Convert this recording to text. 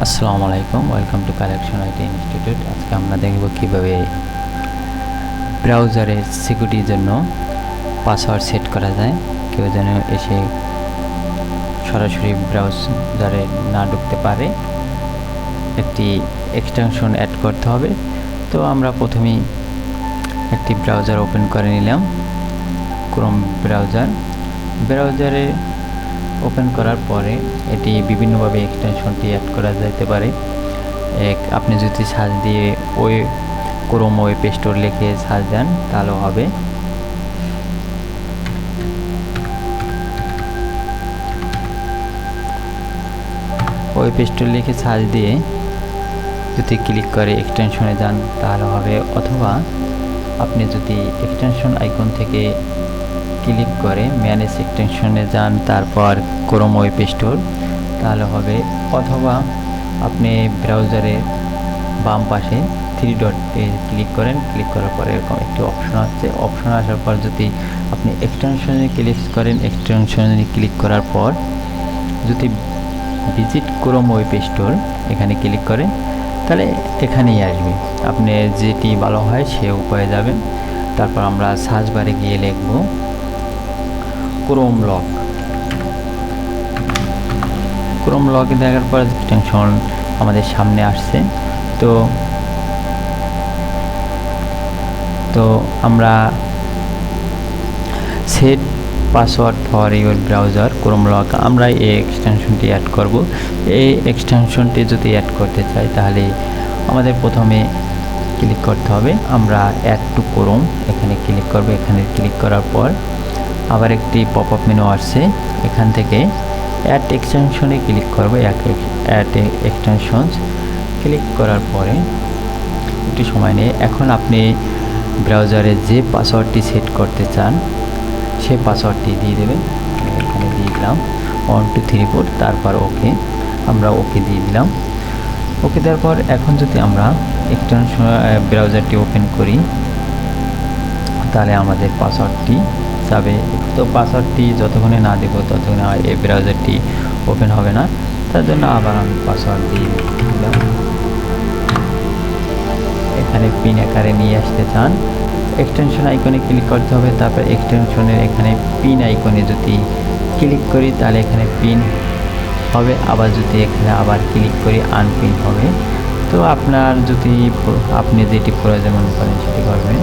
আসসালামু আলাইকুম, welcome to collection IT institute. আজকে আমরা দেখব কিভাবে ব্রাউজারের সিকিউরিটির জন্য পাসওয়ার্ড সেট করা যায়। কেউ যেন এসে সরাসরি ব্রাউজারে না ঢুকতে পারে। একটি এক্সটেনশন অ্যাড করতে হবে। তো আমরা প্রথমেই একটি ব্রাউজার ওপেন করে নিলাম, ক্রোম ব্রাউজারে ওপেন করার পরে এটি বিভিন্নভাবে এক্সটেনশনটি অ্যাড করা যেতে পারে। আপনি যদি সার্চ দিয়ে ক্রোম ওয়েব স্টোর লিখে সার্চ দেন তাহলেও হবে। ওয়েব স্টোর লিখে সার্চ দিয়ে যদি ক্লিক করে এক্সটেনশনে যান তাহলে হবে, অথবা আপনি যদি এক্সটেনশন আইকন থেকে ক্লিক করে ম্যানেজ এক্সটেনশনে যান, তারপর ক্রোম ওয়েব স্টোর তাহলে হবে, অথবা আপনি ব্রাউজারের বাম পাশে 3 ডটে ক্লিক করেন। ক্লিক করার পরে এরকম একটি অপশন আসছে। অপশন আসার পর যদি আপনি এক্সটেনশনে ক্লিক করেন, এক্সটেনশনে ক্লিক করার পর যদি ভিজিট ক্রোম ওয়েব স্টোর এখানে ক্লিক করেন তাহলে এখানেই আসবে। আপনি যেটি ভালো হয় সে উপায়ে যাবেন। তারপর আমরা সার্চ বারে গিয়ে লিখব ক্রোম লক দেখার পর এক্সটেনশন আমাদের সামনে আসছে। তো আমরা set password for your browser Chrome lock আমরা এই এক্সটেনশনটি অ্যাড করব। এই এক্সটেনশনটি যদি অ্যাড করতে চাই তাহলে আমাদের প্রথমে ক্লিক করতে হবে। আমরা অ্যাড টু ক্রোম এখানে ক্লিক করব। এখানে ক্লিক করার পর আবার একটি পপআপ মেনু আসছে, এখান থেকে অ্যাড এক্সটেনশনে ক্লিক করব। অ্যাড এক্সটেনশনস ক্লিক করার পরে একটু সময় নিয়ে এখন আপনি ব্রাউজারে যে পাসওয়ার্ডটি সেট করতে চান সেই পাসওয়ার্ডটি দিয়ে দেবেন। এখানে দিয়ে দিলাম 1 2 3 4, তারপর ওকে, আমরা ওকে দিয়ে দিলাম। ওকে দেওয়ার পর এখন যদি আমরা এক্সটেনশন ব্রাউজারটি ওপেন করি তাহলে আমাদের পাসওয়ার্ডটি যাবে। তো পাসওয়ার্ডটি যতক্ষণে না দেবো ততক্ষণে এই ব্রাউজারটি ওপেন হবে না। তার জন্য আবার আমি পাসওয়ার্ড দিয়ে দিলাম। এখানে পিন আকারে নিয়ে আসতে চান, এক্সটেনশন আইকনে ক্লিক করতে হবে। তারপর এক্সটেনশনের এখানে পিন আইকনে যদি ক্লিক করি তাহলে এখানে পিন হবে, আবার যদি এখানে আবার ক্লিক করি আনপিন হবে। তো আপনি যেটি প্রয়োজন মনে করেন সেটি করবেন।